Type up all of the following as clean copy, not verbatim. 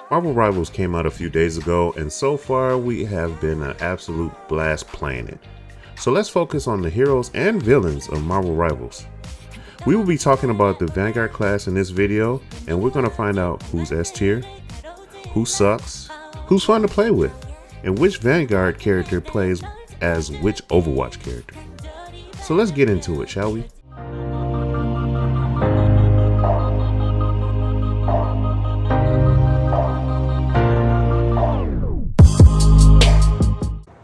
Marvel Rivals came out a few days ago, and so far we have been an absolute blast playing it. So let's focus on the heroes and villains of Marvel Rivals. We will be talking about the Vanguard class in this video, and we're going to find out who's S tier, who sucks, who's fun to play with, and which Vanguard character plays as which Overwatch character. So let's get into it, shall we?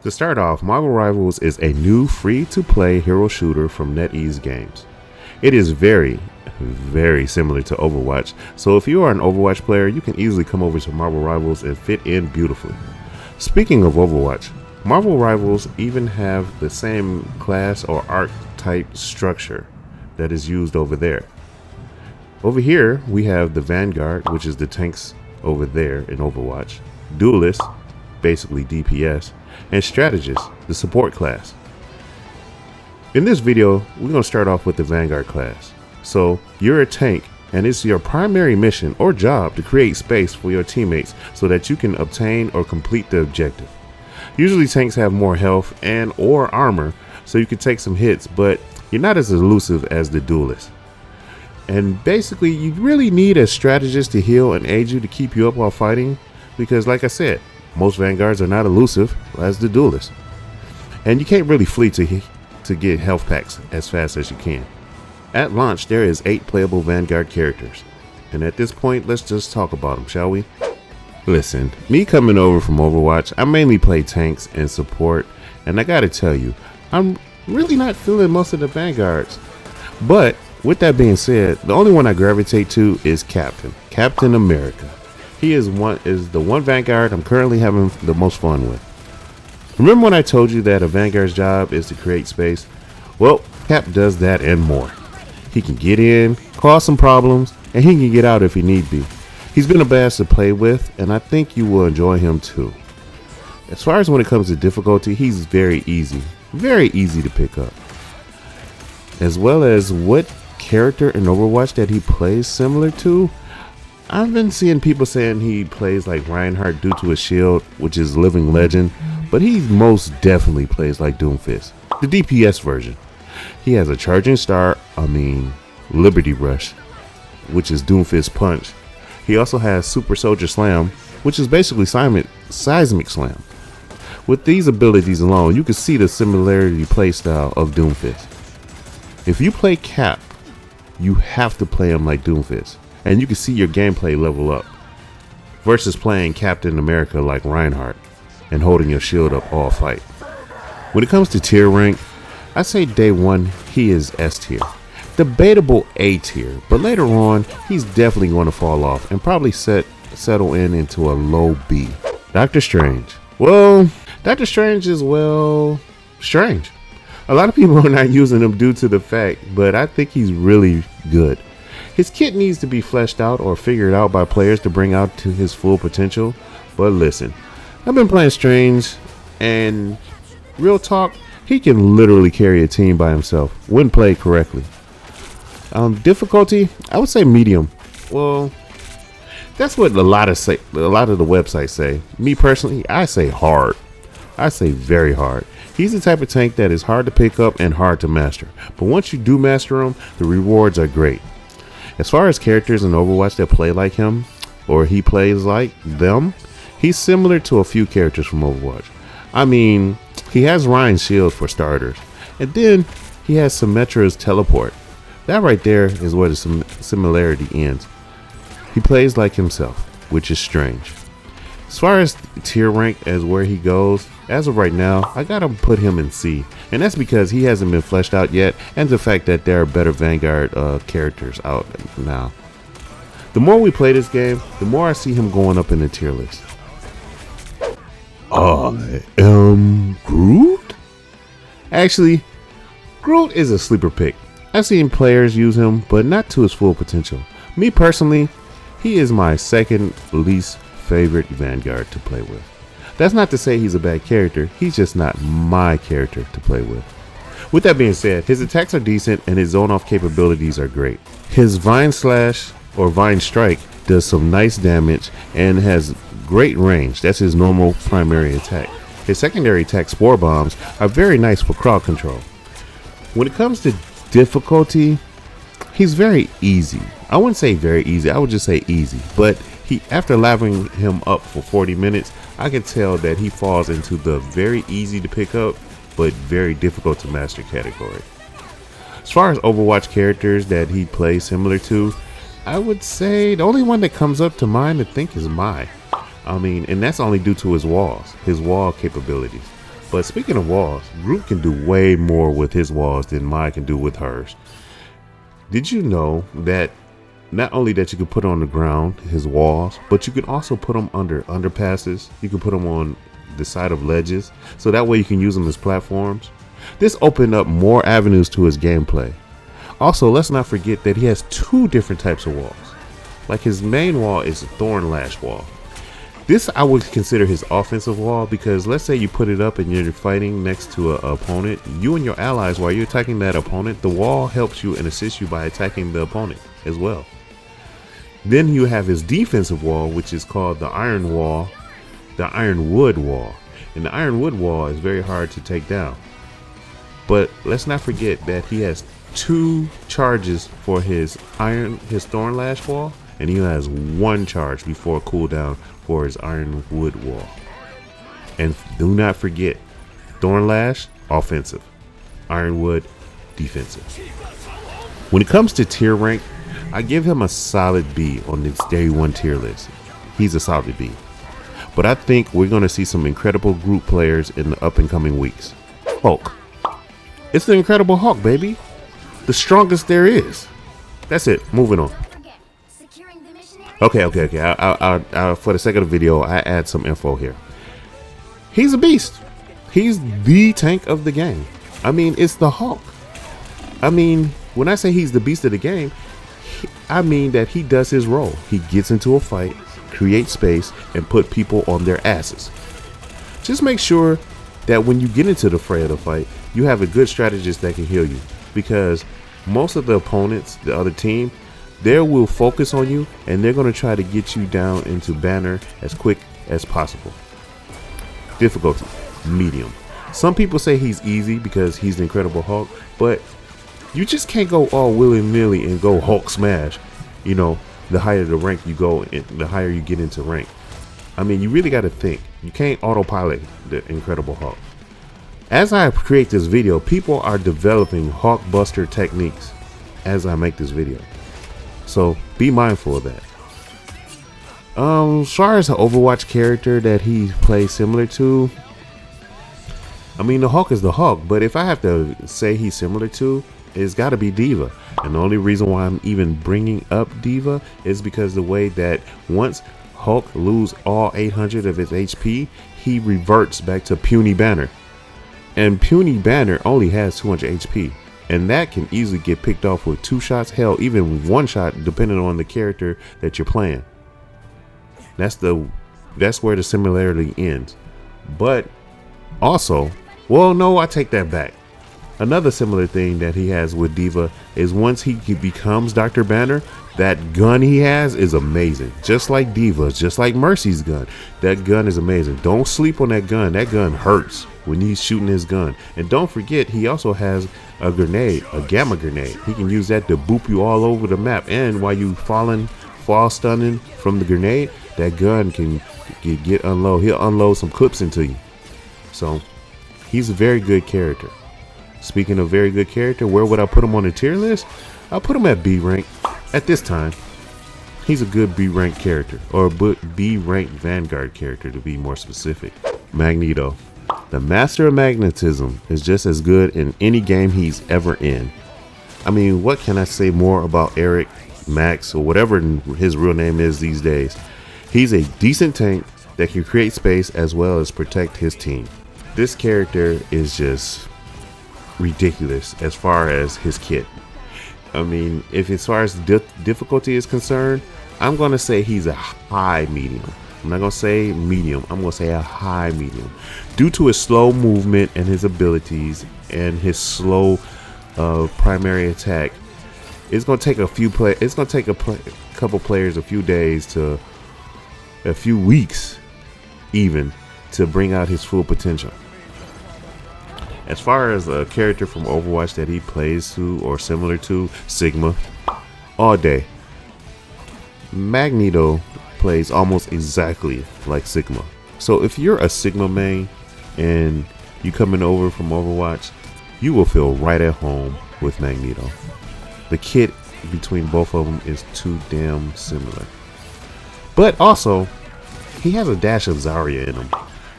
To start off, Marvel Rivals is a new free-to-play hero shooter from NetEase Games. It is very similar to Overwatch, so if you are an Overwatch player, you can easily come over to Marvel Rivals and fit in beautifully. Speaking of Overwatch, Marvel Rivals even have the same class or archetype structure that is used over there. Over here, we have the Vanguard, which is the tanks over there in Overwatch, Duelist, basically DPS, and Strategist, the support class. In this video, we're going to start off with the Vanguard class. So you're a tank, and it's your primary mission or job to create space for your teammates so that you can obtain or complete the objective. Usually tanks have more health and or armor, so you can take some hits, but you're not as elusive as the Duelist. And basically, you really need a strategist to heal and aid you to keep you up while fighting, because like I said, most Vanguards are not elusive as the Duelist. And you can't really flee to get health packs as fast as you can. At launch, there is 8 playable Vanguard characters. And at this point, let's just talk about them, shall we? Listen, me coming over from Overwatch, I mainly play tanks and support. And I gotta tell you, I'm really not feeling most of the Vanguards. But with that being said, the only one I gravitate to is Captain America. He is the one Vanguard I'm currently having the most fun with. Remember when I told you that a Vanguard's job is to create space? Well, Cap does that and more. He can get in, cause some problems, and he can get out if he need be. He's been a blast to play with, and I think you will enjoy him too. As far as when it comes to difficulty, he's very easy to pick up. As well as what character in Overwatch that he plays similar to, I've been seeing people saying he plays like Reinhardt due to his shield, which is living legend, but he most definitely plays like Doomfist, the DPS version. He has a charging star, Liberty Rush, which is Doomfist Punch. He also has Super Soldier Slam, which is basically Seismic Slam. With these abilities alone, you can see the similarity playstyle of Doomfist. If you play Cap, you have to play him like Doomfist, and you can see your gameplay level up, versus playing Captain America like Reinhardt and holding your shield up all fight. When it comes to tier rank, I say day one he is S tier, debatable A tier, but later on he's definitely going to fall off and probably settle into a low B. Doctor Strange. Well, Doctor Strange is strange. A lot of people are not using him due to the fact, but I think he's really good. His kit needs to be fleshed out or figured out by players to bring out to his full potential. But listen, I've been playing Strange, and real talk, he can literally carry a team by himself when played correctly. Difficulty, I would say medium. Well, that's what a lot of the websites say. Me personally, I say hard. I say very hard. He's the type of tank that is hard to pick up and hard to master. But once you do master him, the rewards are great. As far as characters in Overwatch that play like him, or he plays like them, he's similar to a few characters from Overwatch. He has Ryan's shield for starters, and then he has Symmetra's teleport. That right there is where the similarity ends. He plays like himself, which is strange. As far as tier rank as where he goes, as of right now, I gotta put him in C, and that's because he hasn't been fleshed out yet, and the fact that there are better Vanguard characters out now. The more we play this game, the more I see him going up in the tier list. I am Groot? Actually, Groot is a sleeper pick. I've seen players use him, but not to his full potential. Me personally, he is my second least favorite Vanguard to play with. That's not to say he's a bad character, he's just not my character to play with. With that being said, his attacks are decent and his zone off capabilities are great. His Vine Slash or Vine Strike does some nice damage and has great range. That's his normal primary attack. His secondary attack, Spore Bombs, are very nice for crowd control. When it comes to difficulty, he's very easy. I wouldn't say very easy, I would just say easy. But after leveling him up for 40 minutes, I can tell that he falls into the very easy to pick up but very difficult to master category. As far as Overwatch characters that he plays similar to, I would say the only one that comes up to mind to think is Mai. And that's only due to his wall capabilities. But speaking of walls, Groot can do way more with his walls than Mai can do with hers. Did you know that not only that you can put on the ground his walls, but you can also put them under underpasses. You can put them on the side of ledges, so that way you can use them as platforms. This opened up more avenues to his gameplay. Also, let's not forget that he has two different types of walls. Like his main wall is a Thorn Lash wall. This I would consider his offensive wall, because let's say you put it up and you're fighting next to an opponent, you and your allies, while you're attacking that opponent, the wall helps you and assists you by attacking the opponent as well. Then you have his defensive wall, which is called the Iron Wall, the Ironwood Wall. And the Ironwood Wall is very hard to take down. But let's not forget that he has two charges for his Thorn Lash wall, and he has one charge before cooldown for his Ironwood wall. And do not forget, Thorn Lash, offensive. Ironwood, defensive. When it comes to tier rank, I give him a solid B on this day one tier list. He's a solid B. But I think we're going to see some incredible group players in the up and coming weeks. Hulk. It's the Incredible Hulk, baby. The strongest there is. That's it. Moving on. Okay. I'll, for the sake of the video, I add some info here. He's a beast. He's the tank of the game. It's the Hulk. When I say he's the beast of the game, I mean that he does his role. He gets into a fight, creates space, and put people on their asses. Just make sure that when you get into the fray of the fight, you have a good strategist that can heal you, because most of the opponents, the other team, they will focus on you and they're going to try to get you down into banner as quick as possible. Difficulty, medium. Some people say he's easy because he's the Incredible Hulk, but you just can't go all willy-nilly and go Hulk smash. The higher the rank you go, the higher you get into rank. You really got to think. You can't autopilot the Incredible Hulk. As I create this video, people are developing Hulk Buster techniques as I make this video. So be mindful of that. As far as the Overwatch character that he plays similar to, the Hulk is the Hulk, but if I have to say he's similar to, it's got to be D.Va. And the only reason why I'm even bringing up D.Va is because the way that once Hulk loses all 800 of his HP, he reverts back to Puny Banner. And Puny Banner only has 200 HP. And that can easily get picked off with 2 shots, hell, even 1 shot, depending on the character that you're playing. That's where the similarity ends. But also, well, no, I take that back. Another similar thing that he has with D.Va is once he becomes Dr. Banner, that gun he has is amazing. Just like D.Va's, just like Mercy's gun. That gun is amazing. Don't sleep on that gun. That gun hurts when he's shooting his gun. And don't forget, he also has a grenade, a gamma grenade. He can use that to boop you all over the map. And while you fall stunning from the grenade, that gun can get unload. He'll unload some clips into you. So he's a very good character. Speaking of very good character, where would I put him on the tier list? I'll put him at B rank at this time. He's a good B rank character, or B rank Vanguard character to be more specific. Magneto. The master of magnetism is just as good in any game he's ever in. What can I say more about Eric, Max, or whatever his real name is these days? He's a decent tank that can create space as well as protect his team. This character is just ridiculous as far as his kit. If as far as difficulty is concerned, I'm gonna say he's a high medium. I'm not gonna say medium, I'm gonna say a high medium, due to his slow movement and his abilities and his couple couple players a few days to a few weeks even to bring out his full potential. As far as a character from Overwatch that he plays to or similar to, Sigma, all day. Magneto plays almost exactly like Sigma. So if you're a Sigma main and you coming over from Overwatch, you will feel right at home with Magneto. The kit between both of them is too damn similar. But also, he has a dash of Zarya in him.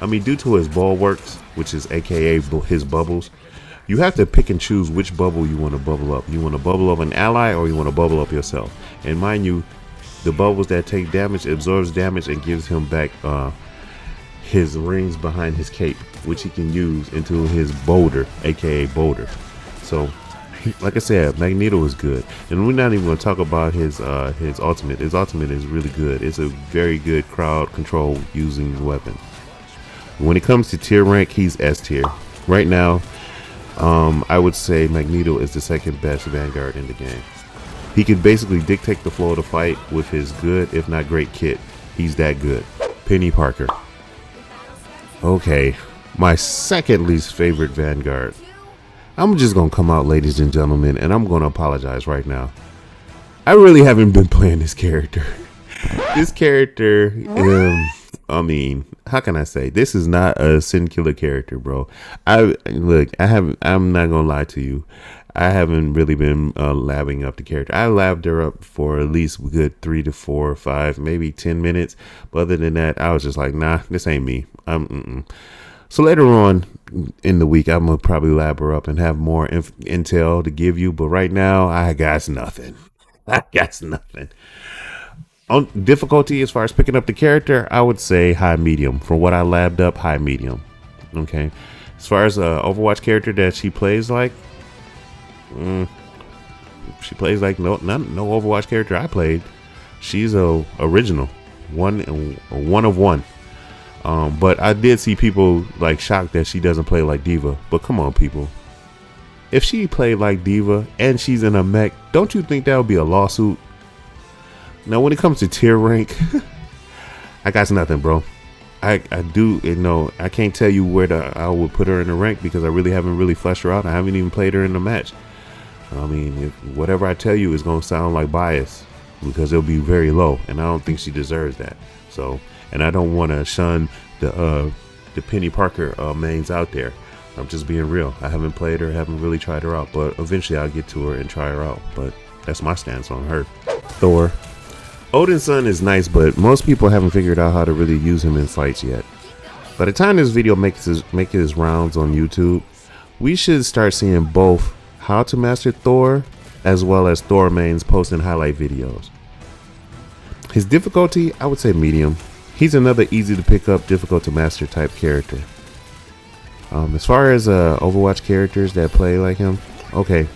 I mean, due to his bulwarks, which is aka his bubbles, you have to pick and choose which bubble you want to bubble up. You want to bubble up an ally or you want to bubble up yourself. And mind you, the bubbles that take damage absorbs damage and gives him back his rings behind his cape, which he can use into his boulder, aka boulder. So, like I said, Magneto is good, and we're not even going to talk about his ultimate. His ultimate is really good. It's a very good crowd control using weapon. When it comes to tier rank, he's S tier right now. I would say Magneto is the second best Vanguard in the game. He can basically dictate the flow of the fight with his good, if not great, kit. He's that good. Penni Parker. Okay, my second least favorite Vanguard. I'm just gonna come out, ladies and gentlemen, and I'm gonna apologize right now. I really haven't been playing this character. This character, I mean, how can I say? This is not a Synkyller character, bro. I'm not gonna lie to you. I haven't really been labbing up the character. I labbed her up for at least a good 3 to 4 or 5, maybe 10 minutes. But other than that, I was just like, nah, this ain't me. So later on in the week, I'm gonna probably lab her up and have more intel to give you. But right now, I got nothing. I got nothing. On difficulty, as far as picking up the character, I would say high medium. From what I labbed up, high medium. Okay. As far as Overwatch character that she plays like, she plays like no Overwatch character I played. She's a original, one of one. But I did see people like shocked that she doesn't play like Diva. But come on, people. If she played like Diva and she's in a mech, don't you think that would be a lawsuit? Now, when it comes to tier rank, I got nothing, bro. I do, I can't tell you where I would put her in the rank because I really haven't really fleshed her out. I haven't even played her in the match. I mean, if whatever I tell you is going to sound like bias because it'll be very low, and I don't think she deserves that. So, and I don't want to shun the Penni Parker mains out there. I'm just being real. I haven't played her, haven't really tried her out, but eventually I'll get to her and try her out. But that's my stance on her. Thor. Odin's son is nice, but most people haven't figured out how to really use him in fights yet. By the time this video makes his rounds on YouTube, we should start seeing both how to master Thor as well as Thor mains posting highlight videos. His difficulty, I would say medium. He's another easy to pick up, difficult to master type character. As far as Overwatch characters that play like him, okay.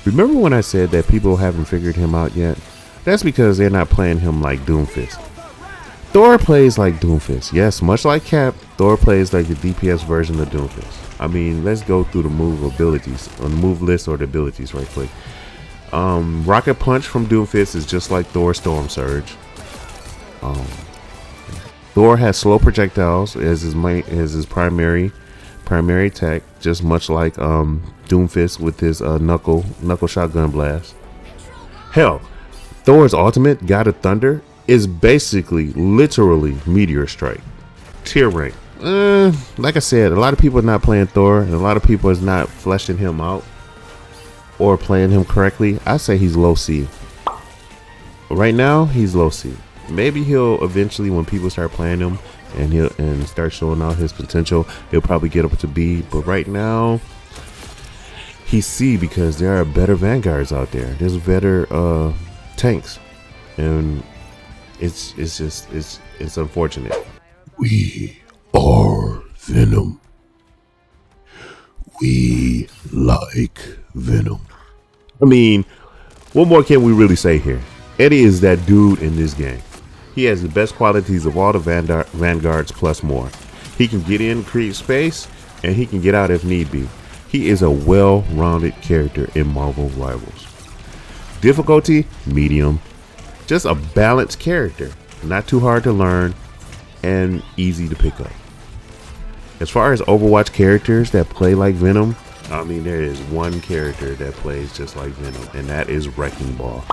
Remember when I said that people haven't figured him out yet? That's because they're not playing him like Doomfist. Thor plays like Doomfist. Yes, much like Cap, Thor plays like the DPS version of Doomfist. I mean, let's go through the move abilities, on the move list or the abilities right quick. Rocket Punch from Doomfist is just like Thor's Storm Surge. Thor has slow projectiles as his primary attack, just much like Doomfist with his knuckle shotgun blast. Hell, Thor's ultimate, God of Thunder, is basically literally Meteor Strike. Tier rank. Like I said, a lot of people are not playing Thor, and a lot of people is not fleshing him out or playing him correctly. I say he's low C. Right now, he's low C. Maybe he'll eventually, when people start playing him and start showing out his potential, he'll probably get up to B. But right now, he's C because there are better Vanguards out there. There's better tanks, and it's unfortunate. We are Venom. We like Venom. I mean, what more can we really say here? Eddie is that dude in this game. He has the best qualities of all the Vanguards plus more. He can get in, create space, and he can get out if need be. He is a well-rounded character in Marvel Rivals. Difficulty, medium. Just a balanced character, not too hard to learn and easy to pick up. As far as Overwatch characters that play like Venom, I mean, there is one character that plays just like Venom, and that is Wrecking Ball.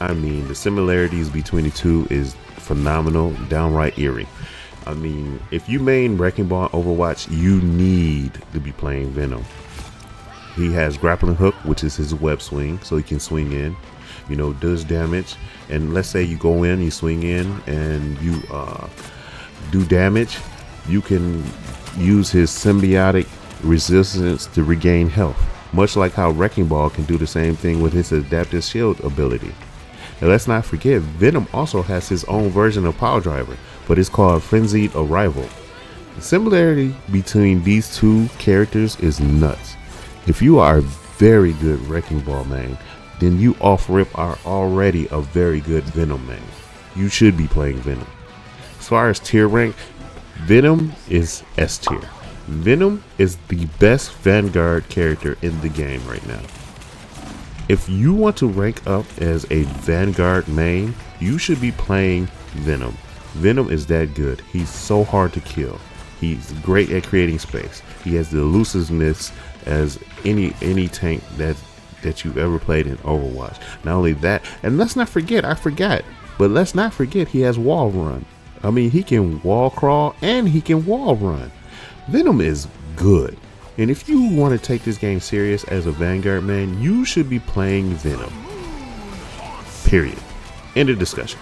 I mean, the similarities between the two is phenomenal, downright eerie. I mean, if you main Wrecking Ball Overwatch, you need to be playing Venom. He has grappling hook, which is his web swing, so he can swing in, you know, does damage. And let's say you go in, you swing in, and you do damage, you can use his symbiotic resistance to regain health, much like how Wrecking Ball can do the same thing with his adaptive shield ability. Now let's not forget, Venom also has his own version of Power Driver, but it's called Frenzied Arrival. The similarity between these two characters is nuts. If you are a very good Wrecking Ball main, then you off rip are already a very good Venom main. You should be playing Venom. As far as tier rank, Venom is S tier. Venom is the best Vanguard character in the game right now. If you want to rank up as a Vanguard main, you should be playing Venom. Venom is that good. He's so hard to kill. He's great at creating space. He has the elusiveness as any tank that you've ever played in Overwatch. Not only that, and let's not forget, but let's not forget he has wall run. I mean, he can wall crawl and he can wall run. Venom is good. And if you want to take this game serious as a Vanguard man, you should be playing Venom. Period. End of discussion.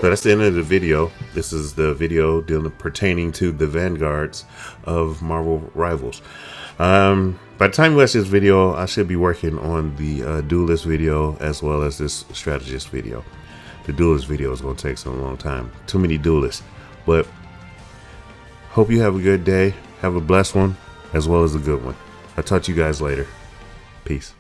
So that's the end of the video. This is the video pertaining to the Vanguards of Marvel Rivals. By the time you watch this video, I should be working on the duelist video as well as this strategist video. The duelist video is going to take some long time. Too many duelists. But hope you have a good day. Have a blessed one as well as a good one. I'll talk to you guys later. Peace.